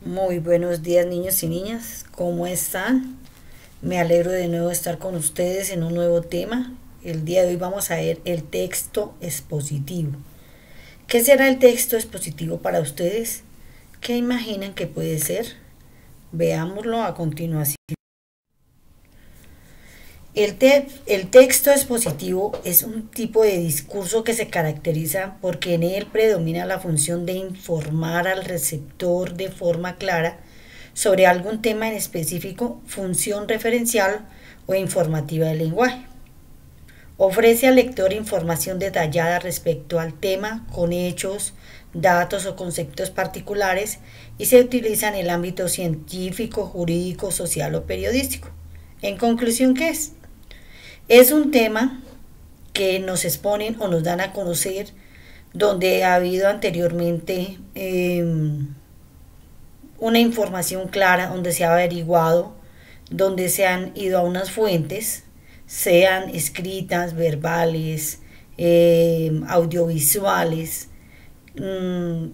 Muy buenos días, niños y niñas, ¿cómo están? Me alegro de nuevo estar con ustedes en un nuevo tema. El día de hoy vamos a ver el texto expositivo. ¿Qué será el texto expositivo para ustedes? ¿Qué imaginan que puede ser? Veámoslo a continuación. El texto expositivo es un tipo de discurso que se caracteriza porque en él predomina la función de informar al receptor de forma clara sobre algún tema en específico, función referencial o informativa del lenguaje. Ofrece al lector información detallada respecto al tema con hechos, datos o conceptos particulares y se utiliza en el ámbito científico, jurídico, social o periodístico. En conclusión, ¿qué es? Es un tema que nos exponen o nos dan a conocer donde ha habido anteriormente una información clara, donde se ha averiguado, donde se han ido a unas fuentes, sean escritas, verbales, audiovisuales,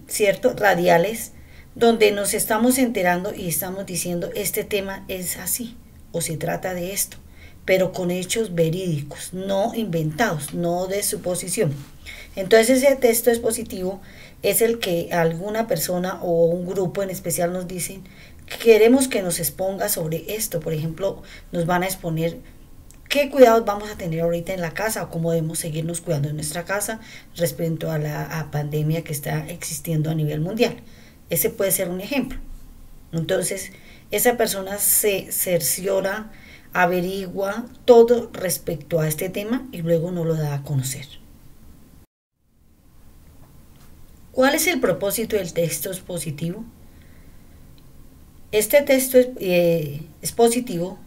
¿cierto? Radiales, donde nos estamos enterando y estamos diciendo este tema es así o se trata de esto, pero con hechos verídicos, no inventados, no de suposición. Entonces ese texto expositivo es el que alguna persona o un grupo en especial nos dicen, queremos que nos exponga sobre esto. Por ejemplo, nos van a exponer qué cuidados vamos a tener ahorita en la casa o cómo debemos seguirnos cuidando en nuestra casa respecto a la pandemia que está existiendo a nivel mundial. Ese puede ser un ejemplo. Entonces, esa persona se cerciora, averigua todo respecto a este tema y luego nos lo da a conocer. ¿Cuál es el propósito del texto expositivo? Este texto expositivo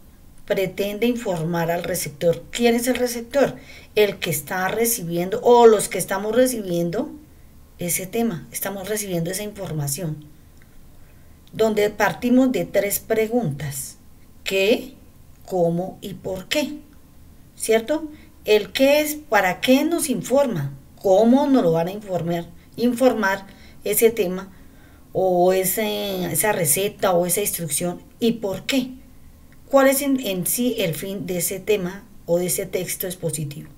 pretende informar al receptor. ¿Quién es el receptor? El que está recibiendo o los que estamos recibiendo ese tema, estamos recibiendo esa información, donde partimos de tres preguntas: ¿qué, cómo y por qué? ¿Cierto? El qué es, ¿para qué nos informa? ¿Cómo nos lo van a informar ese tema o esa receta o esa instrucción? ¿Y por qué? ¿Cuál es en sí el fin de ese tema o de ese texto expositivo?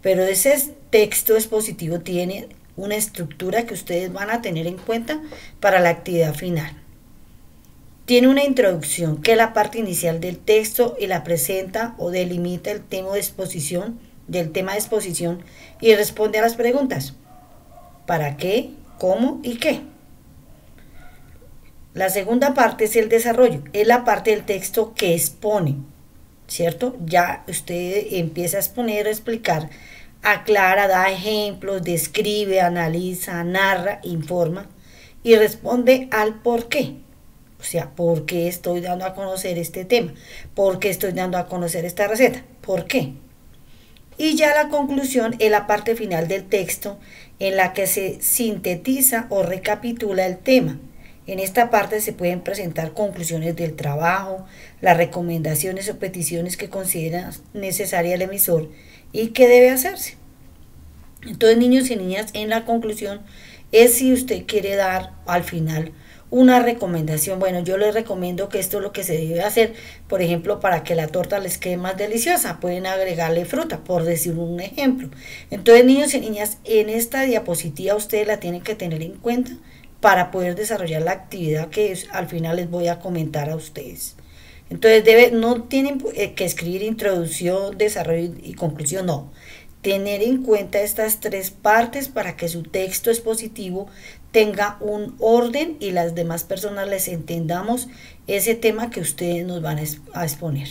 Pero ese texto expositivo tiene una estructura que ustedes van a tener en cuenta para la actividad final. Tiene una introducción, que es la parte inicial del texto y la presenta o delimita el tema de exposición, y responde a las preguntas: ¿para qué, cómo y qué? La segunda parte es el desarrollo, es la parte del texto que expone, ¿cierto? Ya usted empieza a exponer, a explicar, aclara, da ejemplos, describe, analiza, narra, informa y responde al por qué. O sea, ¿por qué estoy dando a conocer este tema? ¿Por qué estoy dando a conocer esta receta? ¿Por qué? Y ya la conclusión es la parte final del texto en la que se sintetiza o recapitula el tema. En esta parte se pueden presentar conclusiones del trabajo, las recomendaciones o peticiones que considera necesaria el emisor y que debe hacerse. Entonces, niños y niñas, en la conclusión es si usted quiere dar al final una recomendación. Bueno, yo les recomiendo que esto es lo que se debe hacer, por ejemplo, para que la torta les quede más deliciosa, pueden agregarle fruta, por decir un ejemplo. Entonces, niños y niñas, en esta diapositiva ustedes la tienen que tener en cuenta para poder desarrollar la actividad que al final les voy a comentar a ustedes. Entonces, no tienen que escribir introducción, desarrollo y conclusión, no. Tener en cuenta estas tres partes para que su texto expositivo tenga un orden y las demás personas les entendamos ese tema que ustedes nos van a exponer.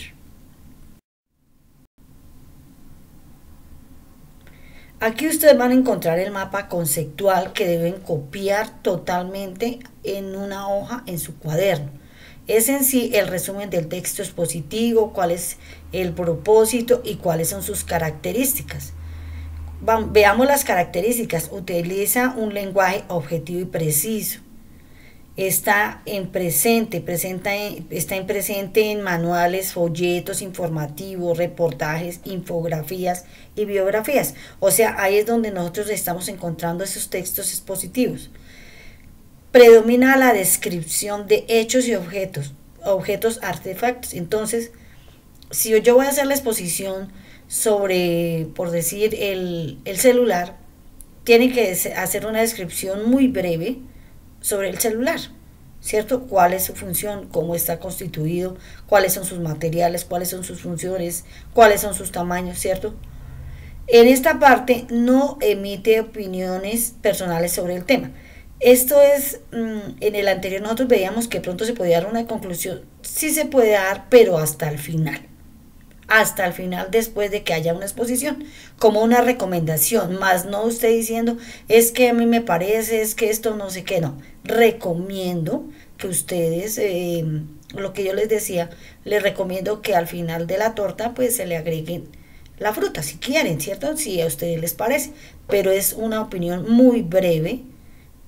Aquí ustedes van a encontrar el mapa conceptual que deben copiar totalmente en una hoja en su cuaderno. Es en sí el resumen del texto expositivo, cuál es el propósito y cuáles son sus características. Veamos las características. Utiliza un lenguaje objetivo y preciso. Está en presente en manuales, folletos informativos, reportajes, infografías y biografías. O sea, ahí es donde nosotros estamos encontrando esos textos expositivos. predomina la descripción de hechos y objetos, artefactos. Entonces, si yo voy a hacer la exposición sobre, por decir, el celular, tiene que hacer una descripción muy breve sobre el celular, ¿cierto? ¿Cuál es su función? ¿Cómo está constituido? ¿Cuáles son sus materiales? ¿Cuáles son sus funciones? ¿Cuáles son sus tamaños? ¿Cierto? En esta parte no emite opiniones personales sobre el tema. Esto es, en el anterior nosotros veíamos que pronto se podía dar una conclusión, sí se puede dar, pero hasta el final después de que haya una exposición, como una recomendación, más no usted diciendo, es que a mí me parece, es que esto no sé qué, no, recomiendo que ustedes, lo que yo les decía, les recomiendo que al final de la torta pues se le agreguen la fruta, si quieren, ¿cierto? Si a ustedes les parece, pero es una opinión muy breve,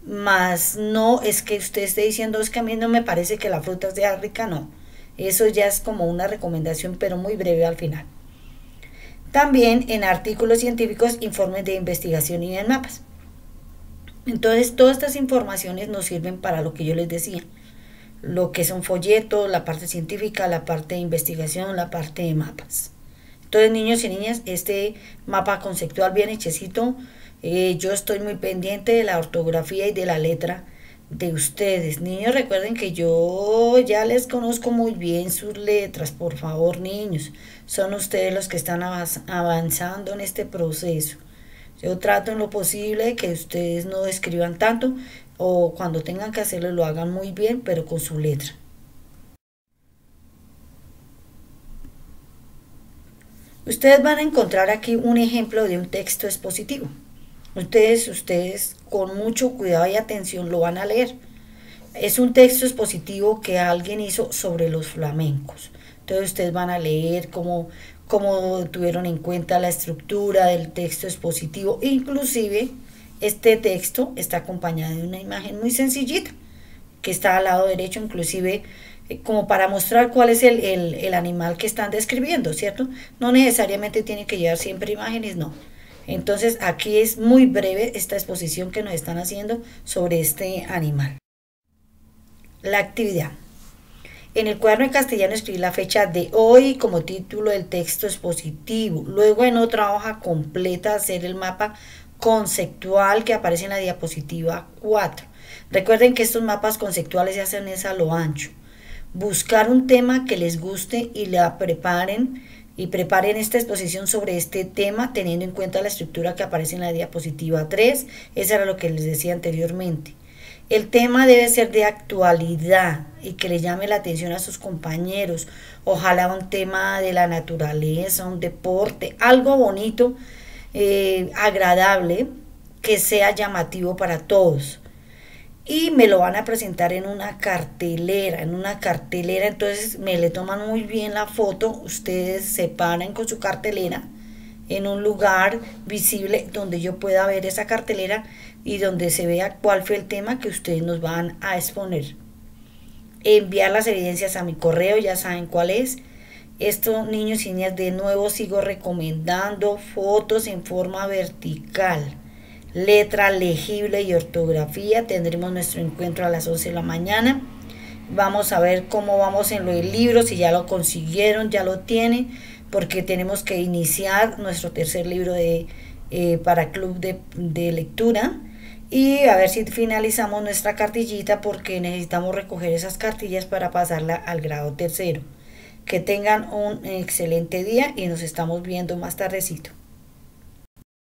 más no es que usted esté diciendo, es que a mí no me parece que la fruta sea rica, no. Eso ya es como una recomendación, pero muy breve al final. También en artículos científicos, informes de investigación y en mapas. Entonces, todas estas informaciones nos sirven para lo que yo les decía. Lo que son folletos, la parte científica, la parte de investigación, la parte de mapas. Entonces, niños y niñas, este mapa conceptual bien hechecito, yo estoy muy pendiente de la ortografía y de la letra de ustedes. Niños, recuerden que yo ya les conozco muy bien sus letras, por favor, niños. Son ustedes los que están avanzando en este proceso. Yo trato en lo posible que ustedes no escriban tanto o cuando tengan que hacerlo lo hagan muy bien, pero con su letra. Ustedes van a encontrar aquí un ejemplo de un texto expositivo. Ustedes con mucho cuidado y atención lo van a leer. Es un texto expositivo que alguien hizo sobre los flamencos. Entonces ustedes van a leer cómo tuvieron en cuenta la estructura del texto expositivo. Inclusive este texto está acompañado de una imagen muy sencillita que está al lado derecho, inclusive como para mostrar cuál es el animal que están describiendo, ¿cierto? No necesariamente tiene que llevar siempre imágenes, no. Entonces aquí es muy breve esta exposición que nos están haciendo sobre este animal. La actividad. En el cuaderno de castellano escribí la fecha de hoy como título del texto expositivo. Luego en otra hoja completa hacer el mapa conceptual que aparece en la diapositiva 4. Recuerden que estos mapas conceptuales se hacen a lo ancho. Buscar un tema que les guste y la preparen esta exposición sobre este tema teniendo en cuenta la estructura que aparece en la diapositiva 3. Eso era lo que les decía anteriormente. El tema debe ser de actualidad y que le llame la atención a sus compañeros. Ojalá un tema de la naturaleza, un deporte, algo bonito, agradable, que sea llamativo para todos. Y me lo van a presentar en una cartelera, entonces me le toman muy bien la foto, ustedes se paran con su cartelera en un lugar visible donde yo pueda ver esa cartelera y donde se vea cuál fue el tema que ustedes nos van a exponer. Enviar las evidencias a mi correo, ya saben cuál es. Estos niños y niñas, de nuevo sigo recomendando fotos en forma vertical, letra legible y ortografía. Tendremos nuestro encuentro a las 11 de la mañana. Vamos a ver cómo vamos en lo del libro, si ya lo consiguieron, ya lo tienen, porque tenemos que iniciar nuestro tercer libro para club de lectura y a ver si finalizamos nuestra cartillita, porque necesitamos recoger esas cartillas para pasarla al grado tercero. Que tengan un excelente día y nos estamos viendo más tardecito.